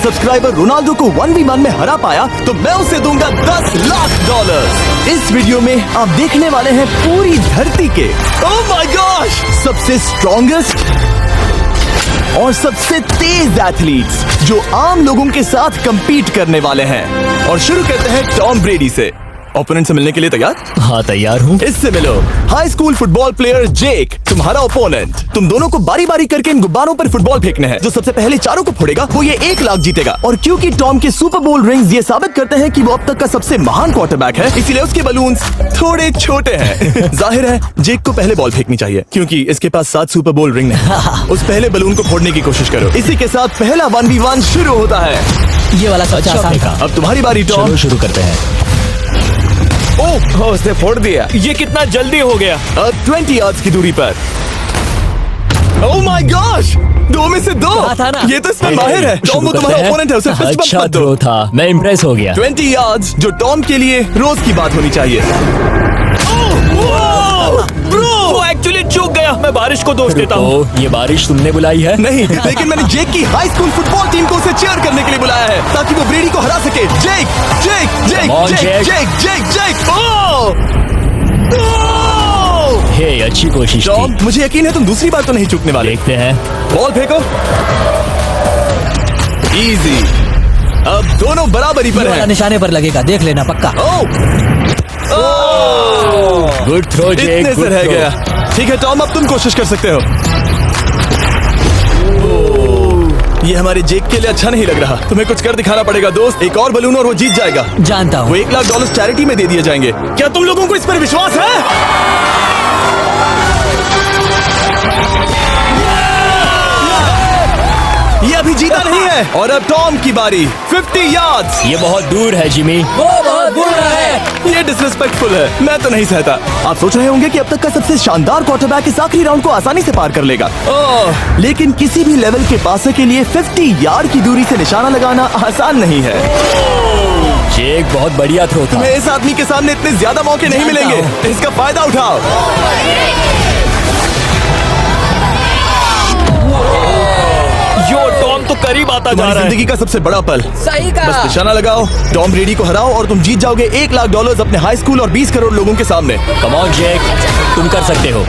Subscriber Ronaldo को 1v1 में हरा पाया तो मैं उसे दूंगा $10 लाख। इस वीडियो में आप देखने वाले हैं पूरी धरती के ओह माय गॉश सबसे स्ट्रॉन्गेस्ट और सबसे तेज एथलीट्स जो आम लोगों के साथ compete करने वाले हैं। और शुरू करते हैं टॉम ब्रेडी से। ओपोनेंट से मिलने के लिए तैयार? हाँ तैयार हूँ। इससे मिलो। हाई स्कूल फुटबॉल प्लेयर जेक तुम्हारा ओपोनेंट। तुम दोनों को बारी बारी करके इन गुब्बारों पर फुटबॉल फेंकने हैं। जो सबसे पहले चारों को फोड़ेगा वो ये 1 लाख जीतेगा। और क्योंकि टॉम के सुपर बोल रिंग्स ये साबित करते हैं कि वो अब तक का सबसे महान क्वार्टरबैक है, इसीलिए उसके बलून्स थोड़े छोटे हैं। जाहिर है जेक को पहले बॉल फेंकनी चाहिए क्योंकि इसके पास 7 सुपर बोल रिंग है। उस पहले बलून को फोड़ने की कोशिश करो। इसी के साथ पहला 1v1 शुरू होता है। ये वाला सबसे आसान था। अब तुम्हारी बारी टॉम। शुरू करते हैं। ओह उसने फोड़ दिया। ये कितना जल्दी हो गया। अब 20 यार्ड्स की दूरी पर। ओह माय गॉश 2 में से 2। था ना? ये तो इसमें माहिर है। टॉम वो तुम्हारा ओपोनेंट है, उसे फिस्ट बम्प अच्छा मत दो। थ्रो था, मैं इम्प्रेस हो गया। 20 यार्ड्स जो टॉम के लिए रोज की बात होनी चाहिए। वो एक्चुअली चूक गया। मैं बारिश को दोष देता हूँ। तो ये बारिश तुमने बुलाई है? नहीं, लेकिन मैंने जेक की हाई स्कूल फुटबॉल टीम को उसे चीयर करने के लिए बुलाया है ताकि वो ब्रेडी को हरा सके। जेक जेक जेक Come on, जेक Jake. जेक जेक जेक ओह हे अच्छी कोशिश टॉम थी। मुझे यकीन है तुम दूसरी बार तो नहीं चूकने वाले। देखते हैं। बॉल फेंको। इजी। अब दोनों बराबरी पर हैं। निशाने पर लगेगा, देख लेना पक्का। गुड थ्रो जेक, इतने से गुड रह थ्रो। गया। ठीक है टॉम अब तुम कोशिश कर सकते हो। ये हमारे जेक के लिए अच्छा नहीं लग रहा। तुम्हें कुछ कर दिखाना पड़ेगा दोस्त। एक और बलून और वो जीत जाएगा। जानता वो हूँ। $1 लाख चैरिटी में दे दिए जाएंगे। क्या तुम लोगों को इस पर विश्वास है? ये अभी जीता नहीं है। और अब टॉम की बारी। 50 यार्ड्स। ये बहुत दूर है जिमी। वो बहुत बुरा है। ये डिसरिस्पेक्टफुल है। मैं तो नहीं सहता। आप सोच रहे होंगे कि अब तक का सबसे शानदार क्वार्टरबैक इस आखिरी राउंड को आसानी से पार कर लेगा। लेकिन किसी भी लेवल के पासे के लिए 50 यार्ड की दूरी से निशाना लगाना आसान नहीं है। जेक बहुत बढ़िया थ्रो था। तुम्हें इस आदमी के सामने इतने ज्यादा मौके नहीं जानता मिलेंगे। इसका फायदा उठाओ। यो टॉम तो करीब आता जा तुम्हारी रहा है। जिंदगी का सबसे बड़ा पल। सही बस कहा। निशाना लगाओ, टॉम ब्रेडी को हराओ और तुम जीत जाओगे $1 लाख अपने हाई स्कूल और 20 करोड़ लोगों के सामने। कम ऑन जेक, तुम कर सकते हो।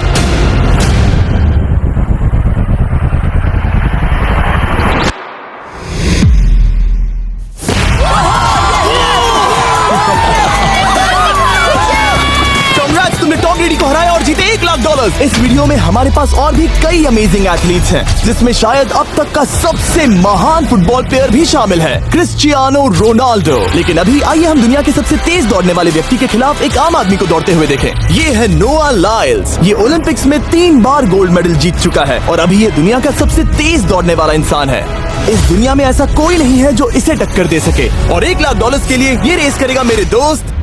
Congrats, तुमने टॉम ब्रेडी को हराया और जीते $1 लाख। इस वीडियो में हमारे पास और भी कई अमेजिंग एथलीट्स हैं, जिसमें शायद अब तक का सबसे महान फुटबॉल प्लेयर भी शामिल है, क्रिस्टियानो रोनाल्डो। लेकिन अभी आइए हम दुनिया के सबसे तेज दौड़ने वाले व्यक्ति के खिलाफ एक आम आदमी को दौड़ते हुए देखें। ये है नोआ लाइल्स। ये ओलंपिक्स में 3 बार गोल्ड मेडल जीत चुका है और अभी ये दुनिया का सबसे तेज दौड़ने वाला इंसान है। इस दुनिया में ऐसा कोई नहीं है जो इसे टक्कर दे सके। और $1 लाख के लिए ये रेस करेगा मेरे दोस्त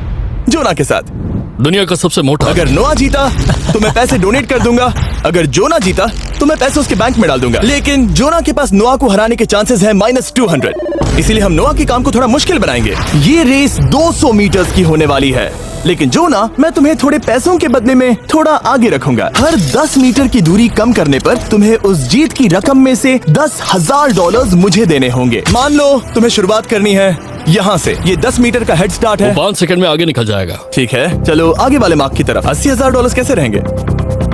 जोना के साथ। दुनिया का सबसे मोटा। अगर नोआ जीता तो मैं पैसे डोनेट कर दूंगा। अगर जोना जीता तो मैं पैसे उसके बैंक में डाल दूंगा। लेकिन जोना के पास नोआ को हराने के चांसेस हैं -200। इसीलिए हम नोआ के काम को थोड़ा मुश्किल बनाएंगे। ये रेस 200 मीटर्स की होने वाली है। लेकिन जोना, मैं तुम्हें थोड़े पैसों के बदले में थोड़ा आगे रखूंगा। हर 10 मीटर की दूरी कम करने पर तुम्हें उस जीत की रकम में से $10,000 मुझे देने होंगे। मान लो तुम्हें शुरुआत करनी है यहाँ से। ये 10 मीटर का हेड स्टार्ट है। 5 सेकंड में आगे निकल जाएगा। ठीक है, चलो आगे वाले मार्क की तरफ। $80,000 कैसे रहेंगे?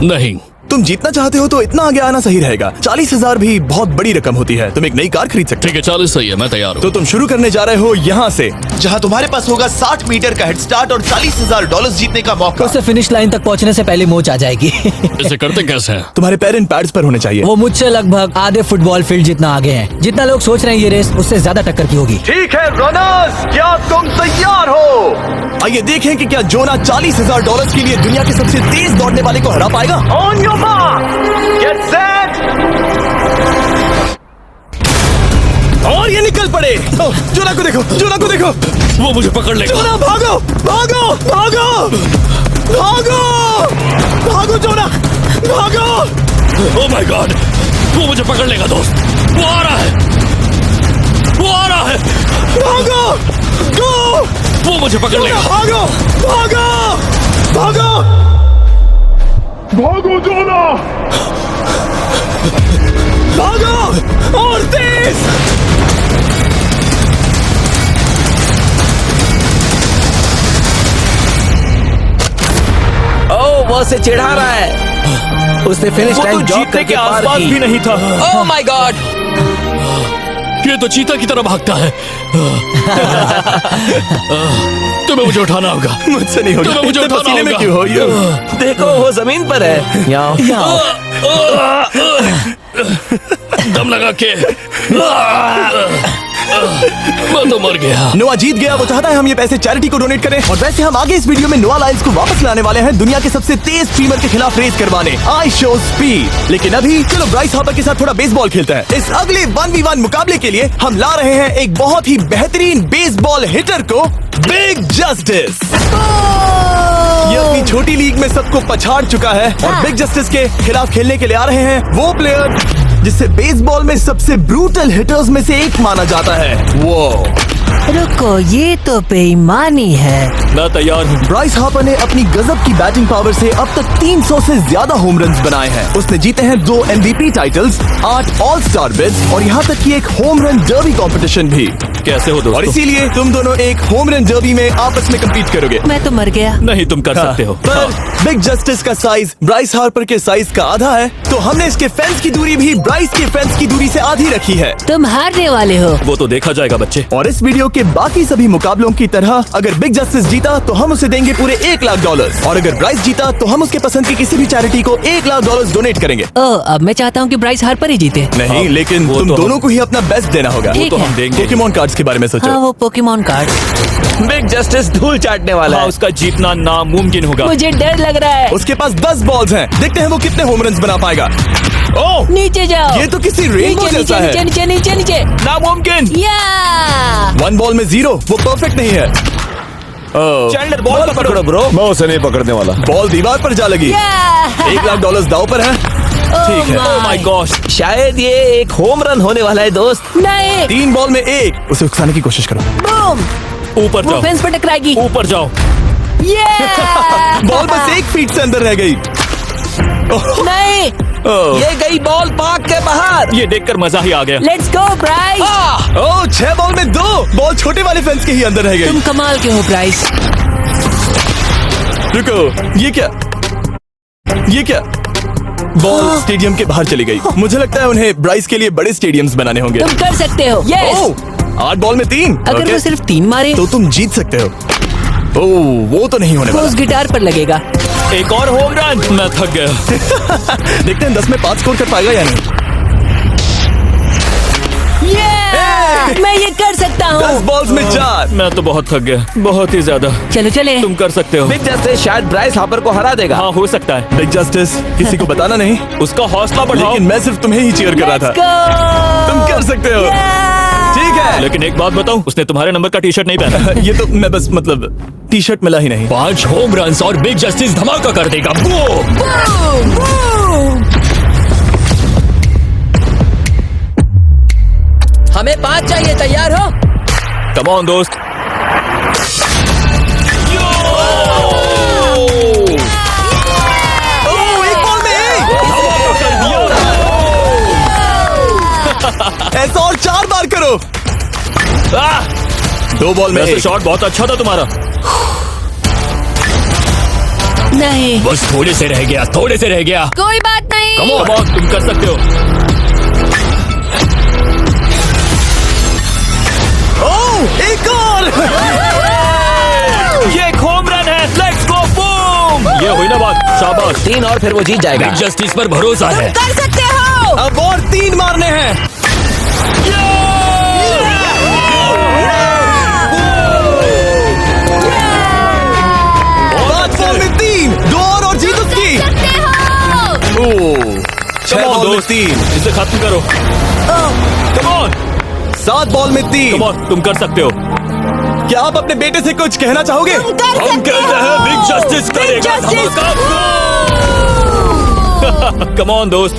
नहीं, तुम जीतना चाहते हो तो इतना आगे आना सही रहेगा। 40,000 भी बहुत बड़ी रकम होती है। तुम एक नई कार खरीद सकते ठीक है 40 सही है, मैं तैयार हो। हूँ। तो तुम शुरू करने जा रहे हो यहाँ से, जहाँ तुम्हारे पास होगा 60 मीटर का हेड स्टार्ट और $40,000 जीतने का मौका। उसे फिनिश लाइन तक पहुँचने से पहले मोच आ जाएगी। इसे करते कैसे हैं? तुम्हारे पैर इन पैड्स पर होने चाहिए। वो मुझसे लगभग आधे फुटबॉल फील्ड जितना आगे है। जितना लोग सोच रहे हैं ये रेस, उससे ज्यादा टक्कर की होगी। ठीक है रनर्स, क्या तुम तैयार हो? आइए देखें कि क्या जोना $40,000 के लिए दुनिया के सबसे तेज दौड़ने वाले को हरा पाएगा। On your mark, get set, और ये निकल पड़े। जोना को देखो, जोना को देखो। वो मुझे पकड़ लेगा। जोना भागो, भागो, भागो, भागो, भागो जोना, भागो। ओह माय गॉड, वो मुझे पकड़ लेगा दोस्त। वो आ रहा है, वो आ रहा है। भागो, गो। वो मुझे पकड़ लेगा। भागो, भागो, भागो, भागो जोना! भागो और तेज। वो उसे चिढ़ा रहा है। उसने फिनिश वो तो लाइन जॉग जीतने करके के पार आसपास की। भी नहीं था। Oh my God! ये तो चीता की तरह भागता है। तुम्हें मुझे उठाना होगा। मुझसे नहीं होगा। तुम्हें मुझे इतने उठाना पसीने में होगा। क्यों हो ये? देखो वो जमीन पर है। यहाँ दम लगा के मैं तो मर गया। नोआ जीत गया। वो चाहता है हम ये पैसे चैरिटी को डोनेट करें। और वैसे हम आगे इस वीडियो में नोआ लाइल्स को वापस लाने वाले हैं दुनिया के सबसे तेज स्ट्रीमर के खिलाफ रेस करवाने। I show speed. लेकिन अभी चलो ब्राइस हार्पर के साथ थोड़ा बेसबॉल खेलते हैं। इस अगले 1v1 मुकाबले के लिए हम ला रहे हैं एक बहुत ही बेहतरीन बेसबॉल हिटर को, बिग जस्टिस। ये अपनी छोटी लीग में सबको पछाड़ चुका है और बिग जस्टिस के खिलाफ खेलने के लिए आ रहे हैं वो प्लेयर जिसे बेसबॉल में सबसे ब्रूटल हिटर्स में से एक माना जाता है। वो रुको, ये तो बेईमानी है। मैं तैयार हूँ। ब्राइस हार्पर ने अपनी गजब की बैटिंग पावर से अब तक 300 से ज्यादा होम रन्स बनाए हैं। उसने जीते हैं 2 MVP titles, 8 all star bids और यहाँ तक कि एक होम रन डर्बी कंपटीशन भी। कैसे हो और दोस्तों? इसीलिए तुम दोनों एक होम रन डर्बी में आपस में कम्पीट करोगे। मैं तो मर गया। नहीं, तुम कर सकते हो। पर बिग जस्टिस का साइज ब्राइस हार्पर के साइज का आधा है, तो हमने इसके फेंस की दूरी भी ब्राइस के फेंस की दूरी से आधी रखी है। तुम हारने वाले हो। वो तो देखा जाएगा बच्चे। और इस वीडियो के बाकी सभी मुकाबलों की तरह अगर बिग जस्टिस जीता तो हम उसे देंगे पूरे $1 लाख और अगर ब्राइस जीता तो हम उसके पसंद की किसी भी चैरिटी को $1 लाख डोनेट करेंगे। अब मैं चाहता हूँ कि ब्राइस हार्पर ही जीते। नहीं, लेकिन वो तुम तो दोनों को ही अपना बेस्ट देना होगा। ठीक तो है। हम देंगे। पोकेमॉन कार्ड्स के बारे में सोचो। हाँ, वो पोकेमॉन कार्ड। बिग जस्टिस धूल चाटने वाला हाँ, है। उसका जीतना नामुमकिन होगा। मुझे डर लग रहा है। उसके पास 10 बॉल्स हैं। देखते हैं वो कितने होम रन्स बना पाएगा। ओह, नीचे जाओ। ये तो किसी रेनबो नीचे जैसा नीचे है। नीचे नीचे नीचे नीचे। नामुमकिन। या 1 बॉल में 0, वो परफेक्ट नहीं है। चैंडलर बॉल पकड़ो ब्रो। मैं उसे नहीं पकड़ने वाला। बॉल दीवार पर जा लगी। $1 लाख दाव पर है। ठीक है। Oh my gosh। शायद ये एक होम रन होने वाला है दोस्त। नहीं। 3 बॉल में 1, उसे उकसाने की कोशिश करो। बूम। ऊपर वो जाओ। फेंस पर टकराएगी। ऊपर जाओ। बॉल बस 1 फीट से अंदर रह गई। नहीं। ये गई बॉल पार्क के बाहर। ये देखकर मजा ही आ गया। Let's go Bryce. Oh, 6 ball में 2, बॉल छोटे वाले फेंस के ही अंदर रह गई। तुम कमाल के हो ब्राइस। रुको, ये क्या? ये क्या? बॉल स्टेडियम के बाहर चली गई। मुझे लगता है उन्हें ब्राइस के लिए बड़े स्टेडियम्स बनाने होंगे। तुम कर सकते हो। यस। ओह, 8 बॉल में 3। अगर ओके, वो सिर्फ 3 मारे तो तुम जीत सकते हो। ओह, वो तो नहीं होने वो वाला। उस गिटार पर लगेगा। एक और होम रन। मैं थक गया। देखते हैं 10 में 5 स्कोर कर पाएगा या नहीं। मैं ये कर सकता 10 हूँ। बॉल्स में 4। मैं तो बहुत थक गया, बहुत ही ज्यादा। चलो चले। तुम कर सकते हो। बिग जस्टिस शायद ब्राइस हार्पर को हरा देगा। हाँ, हो सकता है। बिग जस्टिस किसी को बताना नहीं, उसका हौसला बढ़ाओ। लेकिन मैं सिर्फ तुम्हें ही चीयर कर रहा था। तुम कर सकते हो। ठीक है। लेकिन एक बात बताऊं, उसने तुम्हारे नंबर का टी शर्ट नहीं पहना। ये तो मैं बस मतलब टी शर्ट मिला ही नहीं। 5 होम रन और बिग जस्टिस धमाका कर देगा। वो हमें 5 चाहिए। तैयार हो? कम ऑन दोस्त। ओह, 1 बॉल में 1। धमाका कर दिया। ऐसा और 4 बार करो। आह! 2 बॉल में वैसे 1। शॉट बहुत अच्छा था तुम्हारा। नहीं। बस थोड़े से रह गया, थोड़े से रह गया। कोई बात नहीं। कम ऑन, तुम कर सकते हो। ओह, एक और। ये एक होम रन है। Let's go, boom. ये हुई ना बात। शाबाश। 3 और फिर वो जीत जाएगा। बिग जस्टिस पर भरोसा है। कर सकते हो। अब और 3 मारने हैं। 5 बॉल में 3, 2 और जीत उसकी। ओह, 6 Come on, बॉल में दोस्त। 3, इसे खत्म करो। कम ऑन, 7 बॉल में 3। कम ऑन, तुम कर सकते हो। क्या आप अपने बेटे से कुछ कहना चाहोगे? हम कहते हैं बिग जस्टिस करेगा धमाका। कम ऑन दोस्त।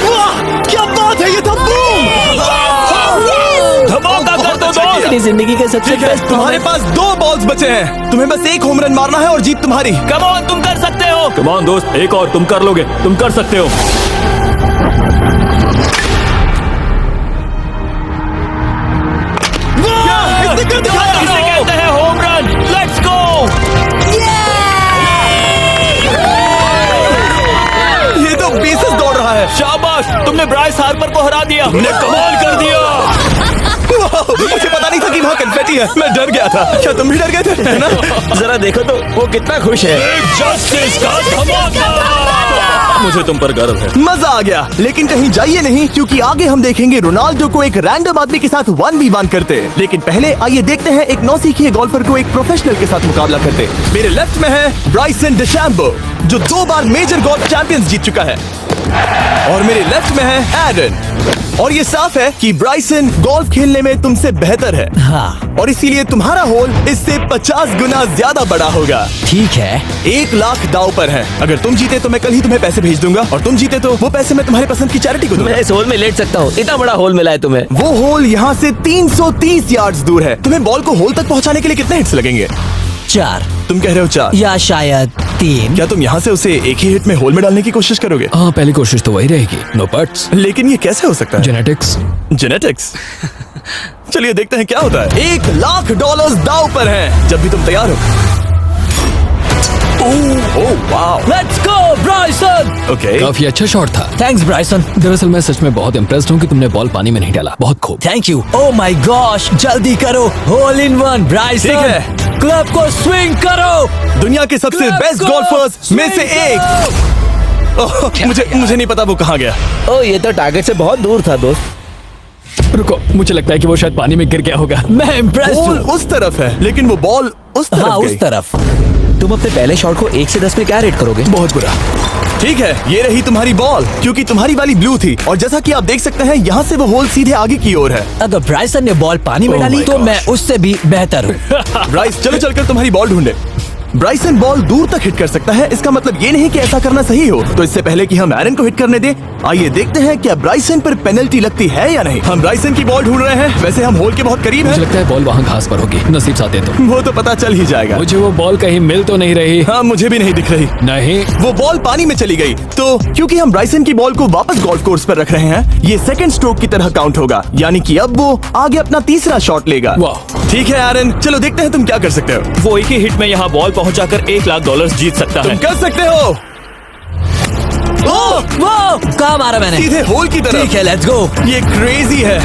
वाह, क्या बात है, ये था बूम। धमाका कर दो दोस्त। मेरी जिंदगी का सबसे ठीक है, बेस्ट तुम्हारे पास 2 बॉल्स बचे हैं। तुम्हें बस 1 होम रन मारना है और जीत तुम्हारी। कम ऑन, तुम कर सकते हो। कम ऑन दोस्त, एक और, तुम कर लोगे, तुम कर सकते हो। वाह, इसने कर दिखाया। इसे कहते हैं home run. Let's go. Bryce Harper को हरा दिया। तुमने कमाल कर दिया। मुझे पता नहीं था कि वहाँ कन्फेटी है। मैं डर गया था। क्या तुम भी डर गए थे? है ना? जरा देखो तो वो कितना खुश है। जस्टिस का धमाका। मुझे तुम पर गर्व है। मजा आ गया। लेकिन कहीं जाइए नहीं, क्योंकि आगे हम देखेंगे रोनाल्डो को एक रैंडम आदमी के साथ 1v1 करते। लेकिन पहले आइए देखते हैं एक नौसिखिए गोल्फर को एक प्रोफेशनल के साथ मुकाबला करते। मेरे लेफ्ट में है ब्राइसन डेशैम्बो, जो 2 बार मेजर गोल्फ चैंपियंस जीत चुका है, और मेरे लेफ्ट में है एरन। और ये साफ है कि ब्राइसन गोल्फ खेलने में तुमसे बेहतर है। हाँ और इसीलिए तुम्हारा होल इससे 50 गुना ज्यादा बड़ा होगा। ठीक है। 1 लाख दाव पर है। अगर तुम जीते तो मैं कल ही तुम्हें पैसे भेज दूंगा, और तुम जीते तो वो पैसे मैं तुम्हारे पसंद की चैरिटी को दूंगा। मैं इस होल में लेट सकता हूँ। इतना बड़ा होल मिला है तुम्हें। वो होल यहाँ से 330 यार्ड्स दूर है। तुम्हें बॉल को होल तक पहुँचाने के लिए कितने हिट्स लगेंगे? 4 तुम कह रहे हो 4 या शायद 3। क्या तुम यहाँ से उसे एक ही हिट में होल में डालने की कोशिश करोगे? हाँ, पहली कोशिश तो वही रहेगी। नो पट्स। लेकिन ये कैसे हो सकता है? जेनेटिक्स। जेनेटिक्स। चलिए देखते हैं क्या होता है। $1 लाख दाव पर है। जब भी तुम तैयार हो। Oh wow, let's go Bryson. Okay. काफी अच्छा शॉट था। Thanks Bryson. दरअसल मैं सच में बहुत इम्प्रेस्ड हूँ कि तुमने बॉल पानी में नहीं डाला। बहुत खूब। Thank you. Oh my gosh, जल्दी करो। होल इन 1 ब्राइसन। ठीक है। क्लब को स्विंग करो। दुनिया के सबसे Let's बेस्ट go! गोल्फर्स में से एक। ओह, मुझे नहीं पता वो कहाँ गया। ओ, ये तो टारगेट से बहुत दूर था दोस्त। रुको, मुझे लगता है कि वो शायद पानी में गिर गया होगा। मैं इम्प्रेस्ड बॉल हूँ। उस तरफ है, लेकिन वो बॉल उस तरफ हाँ गई। उस तरफ। तुम अपने पहले शॉट को 1 से 10 में क्या रेट करोगे? बहुत बुरा। ठीक है, ये रही तुम्हारी बॉल, क्योंकि तुम्हारी वाली ब्लू थी, और जैसा कि आप देख सकते हैं यहाँ से वो होल सीधे आगे की ओर है। अगर ब्राइसन ने बॉल पानी में Oh डाली my तो gosh. मैं उससे भी बेहतर हूँ। ब्राइस, चलो चलकर तुम्हारी बॉल ढूंढे। ब्राइसन बॉल दूर तक हिट कर सकता है। इसका मतलब ये नहीं कि ऐसा करना सही हो। तो इससे पहले कि हम एरन को हिट करने दें, आइए देखते हैं क्या ब्राइसन पर पेनल्टी लगती है या नहीं। हम ब्राइसन की बॉल ढूंढ रहे हैं। वैसे हम होल के बहुत करीब मुझे हैं। लगता है बॉल वहाँ घास पर होगी। नसीब साथ है तो। वो तो पता चल ही जाएगा। मुझे वो बॉल कहीं मिल तो नहीं रही। हाँ, मुझे भी नहीं दिख रही। नहीं। वो बॉल पानी में चली गई। तो क्योंकि हम ब्राइसन की बॉल को वापस गोल्फ कोर्स पर रख रहे हैं, ये सेकंड स्ट्रोक की तरह काउंट होगा। यानी कि अब वो आगे अपना तीसरा शॉट लेगा। वाह। ठीक है एरन, चलो देखते हैं तुम क्या कर सकते हो। वो एक ही हिट में यहाँ बॉल पहुँचाकर $1 लाख जीत सकता तुम है। कर सकते हो। ओह, वो कहाँ मारा मैंने? सीधे होल की तरफ। ठीक है, लेट्स गो। ये क्रेजी है,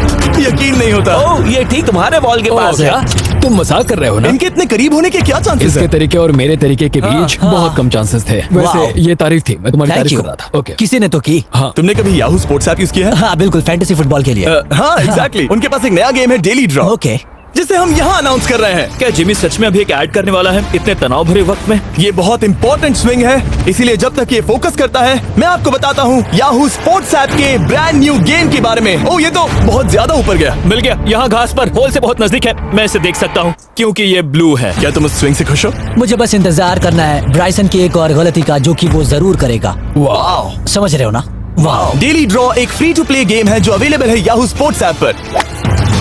यकीन नहीं होता। ओ, ये ठीक तुम्हारे बॉल के पास है। क्या तुम मजाक कर रहे हो ना? इनके इतने करीब होने के क्या चांसेस इसके हैं? तरीके और मेरे तरीके के बीच हाँ। बहुत कम चांसेस थे। वाह। वैसे ये तारीफ थी, मैं तुम्हारी थैंक तारीफ यू। कर रहा था। ओके। किसी ने तो की। हाँ। तुमने कभी याहू स्पोर्ट्स ऐप यूज किया है? हाँ बिल्कुल, फैंटेसी फुटबॉल के लिए। हाँ एग्जैक्टली। उनके पास एक नया गेम है, डेली ड्रॉ, ओके। जिसे हम यहाँ अनाउंस कर रहे हैं। क्या जिमी सच में अभी एक ऐड करने वाला है इतने तनाव भरे वक्त में? ये बहुत इंपॉर्टेंट स्विंग है, इसीलिए जब तक ये फोकस करता है, मैं आपको बताता हूँ याहू स्पोर्ट्स ऐप के ब्रांड न्यू गेम के बारे में। ओह, ये तो बहुत ज्यादा ऊपर गया। मिल गया, यहाँ घास पर होल से बहुत नजदीक है। मैं इसे देख सकता हूँ क्योंकि ये ब्लू है। क्या तुम उस स्विंग से खुश हो? मुझे बस इंतजार करना है ब्राइसन की एक और गलती का, जो कि वो जरूर करेगा। वाह। समझ रहे हो ना? वाह। डेली ड्रॉ एक फ्री टू प्ले गेम है जो अवेलेबल है याहू स्पोर्ट्स ऐप पर।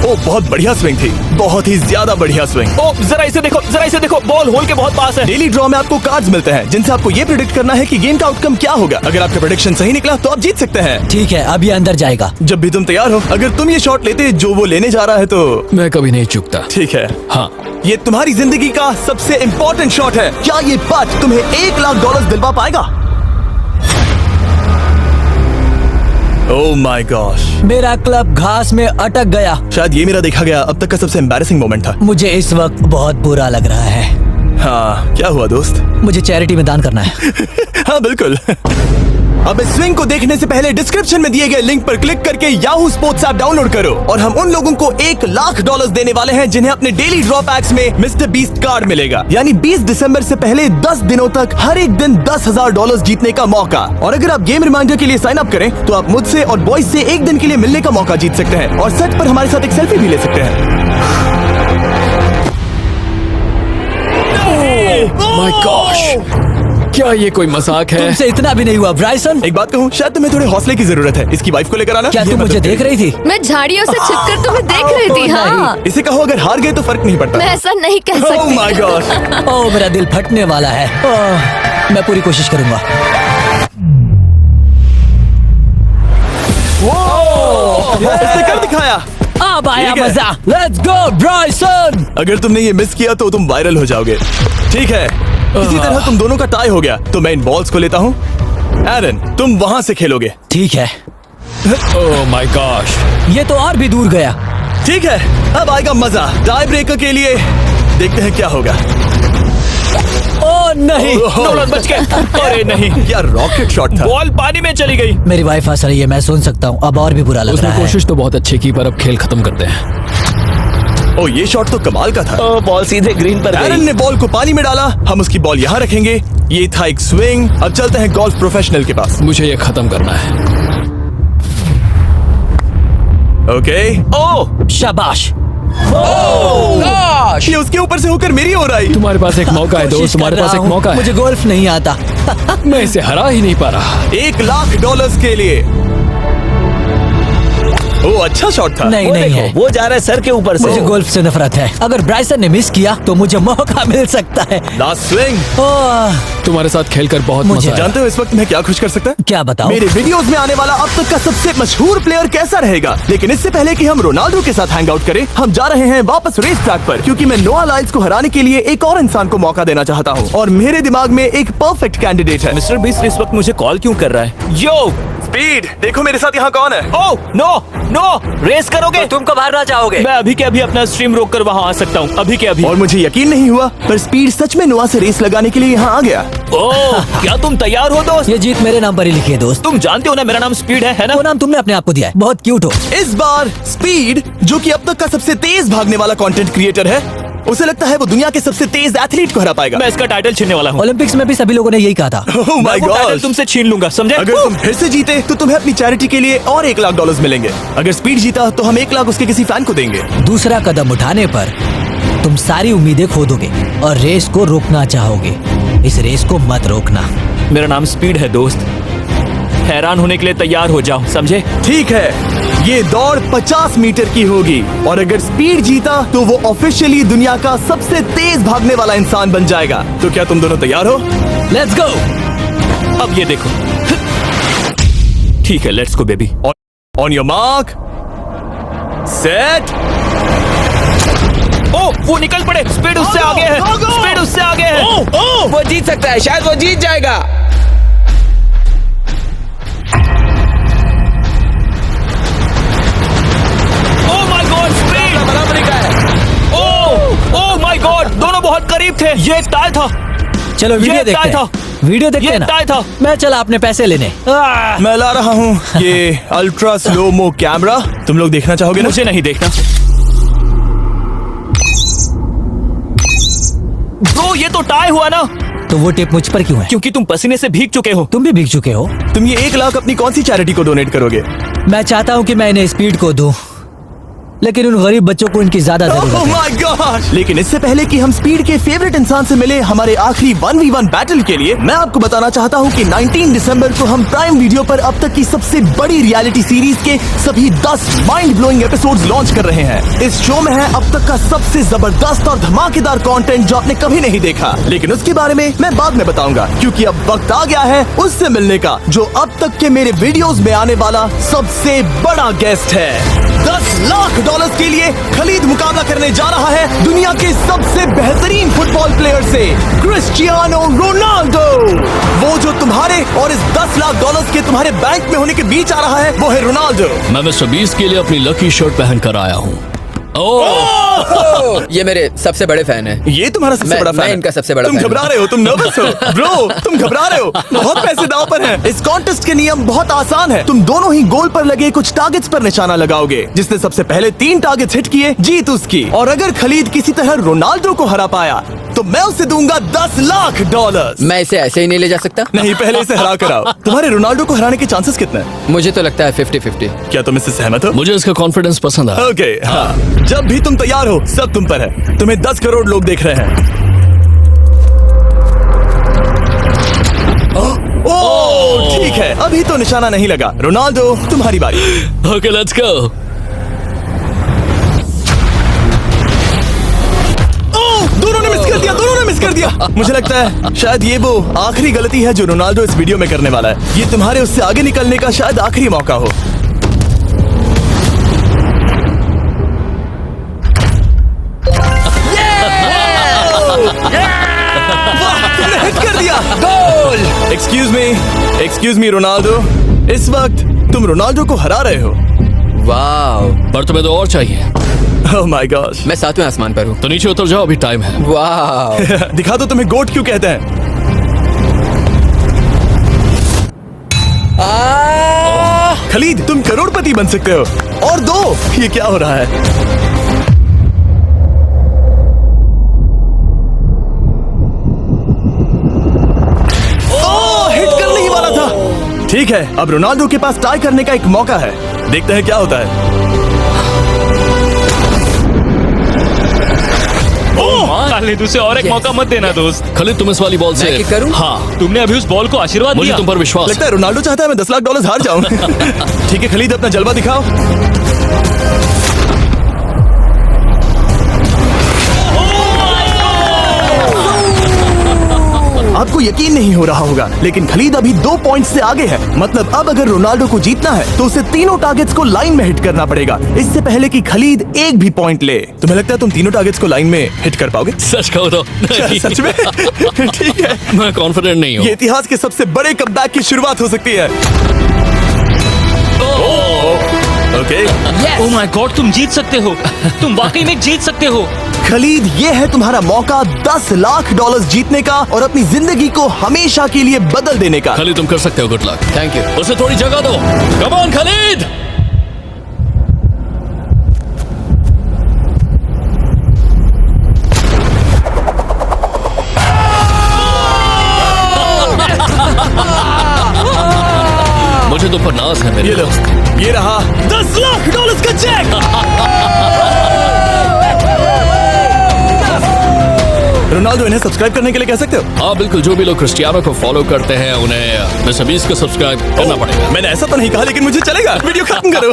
ओ, बहुत बढ़िया स्विंग थी, बहुत ही ज्यादा बढ़िया स्विंग। ओ, जरा इसे देखो, बॉल होल के बहुत पास है। डेली ड्रॉ में आपको कार्ड्स मिलते हैं जिनसे आपको ये प्रेडिक्ट करना है कि गेम का आउटकम क्या होगा। अगर आपका प्रेडिक्शन सही निकला तो आप जीत सकते हैं। ठीक है, अब ये अंदर जाएगा। जब भी तुम तैयार हो, अगर तुम ये शॉट लेते जो वो लेने जा रहा है तो मैं कभी नहीं चूकता। ठीक है। हाँ। ये तुम्हारी जिंदगी का सबसे इम्पोर्टेंट शॉट है। क्या ये पट तुम्हें $1 लाख दिलवा पाएगा? ओह माय गॉश, मेरा क्लब घास में अटक गया। शायद ये मेरा देखा गया अब तक का सबसे एम्बैरेसिंग मोमेंट था। मुझे इस वक्त बहुत बुरा लग रहा है। हाँ, क्या हुआ दोस्त? मुझे चैरिटी में दान करना है। हाँ बिल्कुल। अब इस स्विंग को देखने से पहले डिस्क्रिप्शन में दिए गए लिंक पर क्लिक करके याहू स्पोर्ट्स ऐप डाउनलोड करो, और हम उन लोगों को $1 लाख देने वाले हैं जिन्हें अपने डेली ड्रॉ पैक्स में मिस्टर बीस्ट कार्ड मिलेगा। यानी 20 दिसंबर से पहले 10 दिनों तक हर एक दिन $10,000 जीतने का मौका। और अगर आप गेम रिमाइंडर के लिए साइन अप करें तो आप मुझसे और बॉयज से एक दिन के लिए मिलने का मौका जीत सकते हैं, और सेट पर हमारे साथ एक सेल्फी भी ले सकते हैं। माय गॉश, क्या ये कोई मजाक है? तुमसे इतना भी नहीं हुआ ब्राइसन। एक बात कहूँ, शायद तुम्हें थोड़े हौसले की जरूरत है। इसकी वाइफ को लेकर आना। क्या ये तुम मुझे मदद देख करेगी। रही थी? मैं झाड़ियों से छिपकर तुम्हें देख रही थी। ओह, हाँ, इसे कहो अगर हार गए तो फर्क नहीं पड़ता। मैं ऐसा नहीं कह ओह माय सकती। गॉश। ओह, मेरा दिल फटने वाला है। ओह, मैं पूरी कोशिश करूंगा। इसने कर दिखाया। अब आया ठीक है। मजा। Let's go Bryson. अगर तुमने ये मिस किया तो तुम वायरल हो जाओगे। ठीक है, इसी तरह तुम दोनों का टाई हो गया, तो मैं इन बॉल्स को लेता हूँ। एरन, तुम वहां से खेलोगे। ठीक है। Oh my gosh. ये तो और भी दूर गया। ठीक है, अब आएगा मजा। टाई ब्रेकर के लिए देखते हैं क्या होगा। ओ नहीं, नोलन बच गए। अरे नहीं, क्या रॉकेट शॉट था। बॉल पानी में चली गई। मेरी वाइफ हंस रही है, मैं सुन सकता हूँ। अब और भी बुरा लग उसने रहा है। कोशिश तो बहुत अच्छी की, पर अब खेल खत्म करते हैं। ओ, ये शॉट तो कमाल का था। ओ, बॉल सीधे ग्रीन पर एरन गई। ने बॉल को पानी में डाला, हम उसकी बॉल यहाँ रखेंगे। ये था एक स्विंग। अब चलते हैं गोल्फ प्रोफेशनल के पास। मुझे ये खत्म करना है। ओके। ओ शाबाश। ये उसके ऊपर से होकर मेरी ओर आई। तुम्हारे पास एक मौका है दोस्त, कोशिश तुम्हारे कर पास रहा एक हूँ। मौका है। मुझे गोल्फ नहीं आता। मैं इसे हरा ही नहीं पा रहा। $1,00,000 के लिए। ओ, अच्छा शॉट था। नहीं वो नहीं देखो, है। वो जा रहा है सर के ऊपर से। मुझे गोल्फ से नफरत है। अगर ब्राइसन ने मिस किया तो मुझे मौका मिल सकता है। Last swing. ओह, तुम्हारे साथ खेलकर बहुत मुझे मजा आया। जानते हो इस वक्त मैं क्या खुश कर सकता है? क्या बताओ? मेरे वीडियोस में आने वाला अब तक का सबसे मशहूर प्लेयर कैसा रहेगा। लेकिन इससे पहले कि हम रोनाल्डो के साथ हैंग आउट करें, हम जा रहे हैं वापस रेस ट्रैक पर, क्योंकि मैं नोआ लाइल्स को हराने के लिए एक और इंसान को मौका देना चाहता हूँ। और मेरे दिमाग में एक परफेक्ट कैंडिडेट है। मिस्टर बीस्ट इस वक्त मुझे कॉल क्यों कर रहा है? यो स्पीड, देखो मेरे साथ यहाँ कौन है। ओ नो, रेस करोगे? तुम कब हारना चाहोगे? मैं अभी के अभी अपना स्ट्रीम रोक कर वहाँ आ सकता हूँ। अभी के अभी। और मुझे यकीन नहीं हुआ, पर स्पीड सच में नोआ से रेस लगाने के लिए यहाँ आ गया। ओ, क्या तुम तैयार हो दोस्त? ये जीत मेरे नाम पर ही लिखी है दोस्त। तुम जानते हो ना मेरा नाम स्पीड है ना? वो नाम तुमने अपने आप को दिया है। बहुत क्यूट हो। इस बार स्पीड, जो कि अब तक का सबसे तेज भागने वाला कंटेंट क्रिएटर है, उसे लगता है वो दुनिया के सबसे तेज एथलीट को हरा पाएगा। मैं इसका टाइटल छीनने वाला हूँ। ओलंपिक्स में भी सभी लोगों ने यही कहा था। Oh my मैं वो टाइटल God! तुमसे छीन लूंगा, समझे? अगर तुम फिर से जीते तो तुम्हें अपनी चैरिटी के लिए और $1,00,000 मिलेंगे। अगर स्पीड जीता तो हम 1 लाख उसके किसी फैन को देंगे। दूसरा कदम उठाने पर तुम सारी उम्मीदें खो दोगे और रेस को रोकना चाहोगे। इस रेस को मत रोकना। मेरा नाम स्पीड है दोस्त। हैरान होने के लिए तैयार हो जाओ, समझे? ठीक है, ये दौड़ 50 मीटर की होगी और अगर स्पीड जीता तो वो ऑफिशियली दुनिया का सबसे तेज भागने वाला इंसान बन जाएगा। तो क्या तुम दोनों तैयार हो? Let's go. अब ये देखो। ठीक है, let's go baby. On your mark, set. Oh, वो निकल पड़े। स्पीड उससे आगे है। स्पीड उससे आगे है। वो जीत सकता है, शायद वो जीत जाएगा। ओ माय गॉड, स्पीड बराबरी का है। ओ माय गॉड, दोनों बहुत करीब थे। ये टाई था। चलो वीडियो ये देखते टाई हैं। वीडियो देखते ये हैं ना। टाई था। मैं चला अपने पैसे लेने। मैं ला रहा हूँ ये अल्ट्रा स्लो मो कैमरा। तुम लोग देखना चाहोगे ना? मुझे नहीं देखना। ब्रो, ये तो टाई हुआ ना? तो वो टेप मुझ पर क्यों है? क्योंकि तुम पसीने से भीग चुके हो। तुम भी भीग चुके हो। तुम ये 1 लाख अपनी कौन सी चैरिटी को डोनेट करोगे? मैं चाहता हूँ कि मैं इन्हें स्पीड को दूं, लेकिन उन गरीब बच्चों को इनकी ज्यादा जरूरत Oh है। my gosh! लेकिन इससे पहले कि हम स्पीड के फेवरेट इंसान से मिले हमारे आखिरी 1v1 बैटल के लिए, मैं आपको बताना चाहता हूँ कि 19 दिसंबर को हम प्राइम वीडियो पर अब तक की सबसे बड़ी रियलिटी सीरीज के सभी 10 माइंड ब्लोइंग एपिसोड्स लॉन्च कर रहे हैं। इस शो में है अब तक का सबसे जबरदस्त और धमाकेदार कंटेंट जो आपने कभी नहीं देखा, लेकिन उसके बारे में मैं बाद में बताऊंगा, क्योंकि अब वक्त आ गया है उससे मिलने का जो अब तक के मेरे वीडियोस में आने वाला सबसे बड़ा गेस्ट है। $10,00,000 के लिए खलीद मुकाबला करने जा रहा है दुनिया के सबसे बेहतरीन फुटबॉल प्लेयर से, क्रिस्टियानो रोनाल्डो। वो जो तुम्हारे और इस $10,00,000 के तुम्हारे बैंक में होने के बीच आ रहा है, वो है रोनाल्डो। मैं मिस्टर बीस्ट के लिए अपनी लकी शर्ट पहन कर आया हूँ। ये मेरे सबसे बड़े फैन है। ये तुम्हारा सबसे बड़ा फैन मैं है? इनका सबसे बड़ा तुम फैन घबरा रहे हो, तुम नर्वस हो ब्रो, तुम घबरा रहे हो। बहुत पैसे दांव पर हैं। इस कॉन्टेस्ट के नियम बहुत आसान है। तुम दोनों ही गोल पर लगे कुछ टारगेट्स पर निशाना लगाओगे। जिसने सबसे पहले 3 टारगेट्स हिट किए जीत उसकी। और अगर खलीद किसी तरह रोनाल्डो को हरा पाया तो मैं उसे दूंगा $10,00,000। मैं इसे ऐसे ही नहीं ले जा सकता। नहीं, पहले इसे हरा कर आओ। तुम्हारे रोनाल्डो को हराने के चांसेस कितने हैं? मुझे तो लगता है 50-50। क्या तुम इससे सहमत हो? मुझे इसका कॉन्फिडेंस पसंद आया। ओके, हाँ। जब भी तुम तैयार हो सब तुम पर है। तुम्हें 10 करोड़ लोग देख रहे हैं। ओह, ठीक है, अभी तो निशाना नहीं लगा। रोनाल्डो, तुम्हारी बारी। Okay, let's go. दोनों ने मिस कर दिया, दोनों ने मिस कर दिया। मुझे लगता है शायद ये वो आखिरी गलती है जो रोनाल्डो इस वीडियो में करने वाला है। ये तुम्हारे उससे आगे निकलने का शायद आखिरी मौका हो। तुमने हिट कर दिया। गोल। एक्सक्यूज मी रोनाल्डो, इस वक्त तुम तुम रोनाल्डो को हरा रहे हो। वाह, पर तुम्हें तो और चाहिए। Oh my God. मैं 7वें आसमान पर हूँ। तो नीचे उतर जाओ, अभी टाइम है। वाह, दिखा दो तुम्हें गोट क्यों कहते हैं। खलीद, तुम करोड़पति बन सकते हो। और दो, ये क्या हो रहा है? ओह, हिट करने ही वाला था। ठीक है, अब रोनाल्डो के पास टाई करने का एक मौका है। देखते हैं क्या होता है। खालिद, उसे और एक मौका मत देना दोस्त। खालिद, तुम इस वाली बॉल से मैं किक करूं? हाँ, तुमने अभी उस बॉल को आशीर्वाद मुझे दिया। तुम पर विश्वास लगता है। है रोनाल्डो चाहता है मैं 10 लाख डॉलर हार जाऊं। ठीक है खलीद, अपना जलवा दिखाओ। आपको यकीन नहीं हो रहा होगा, लेकिन खलीद अभी 2 पॉइंट से आगे है। मतलब अब अगर रोनाल्डो को जीतना है तो उसे तीनों टारगेट्स को लाइन में हिट करना पड़ेगा, इससे पहले कि खलीद एक भी पॉइंट ले। तुम्हें लगता है तुम तीनों टारगेट्स को लाइन में हिट कर पाओगे? सच कहो तो नहीं। सच में? ठीक है, मैं कॉन्फिडेंट नहीं हूँ। ये इतिहास के सबसे बड़े कमबैक की शुरुआत हो सकती है। ओके, ओह माय गॉड, तुम जीत सकते हो। तुम वाकई में जीत सकते हो। खलीद, ये है तुम्हारा मौका 10 लाख डॉलर जीतने का और अपनी जिंदगी को हमेशा के लिए बदल देने का। खालिद, तुम कर सकते हो। Good luck. Thank you. उसे थोड़ी जगह दो। Come on Khalid. मुझे तुम पर नाज है मेरे ये लो, दोस्त। ये रहा 10 लाख डॉलर का चेक। रोनाल्डो, इन्हें सब्सक्राइब करने के लिए कह सकते हो? हाँ बिल्कुल, जो भी लोग क्रिस्टियानो को फॉलो करते हैं उन्हें मिस्टर बीस्ट को सब्सक्राइब करना पड़ेगा। मैंने ऐसा तो नहीं कहा, लेकिन मुझे चलेगा। वीडियो खत्म करो।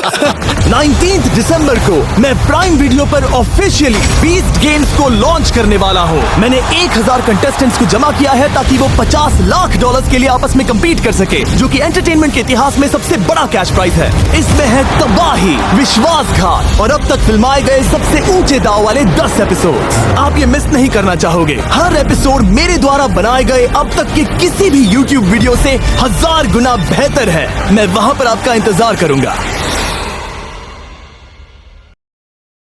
19 दिसंबर को मैं प्राइम वीडियो पर ऑफिशियली बीस्ट गेम्स को लॉन्च करने वाला हूँ। मैंने 1000 कंटेस्टेंट्स को जमा किया है ताकि वो 50 लाख डॉलर के लिए आपस में कम्पीट कर सके, जो कि एंटरटेनमेंट के इतिहास में सबसे बड़ा कैश प्राइज है। इसमें है तबाही, विश्वासघात और अब तक फिल्माए गए सबसे ऊंचे दाव वाले 10 एपिसोड्स। आप ये मिस नहीं करना चाहोगे। हर एपिसोड मेरे द्वारा बनाए गए अब तक के किसी भी YouTube वीडियो से 1000 गुना बेहतर है। मैं वहां पर आपका इंतजार करूंगा।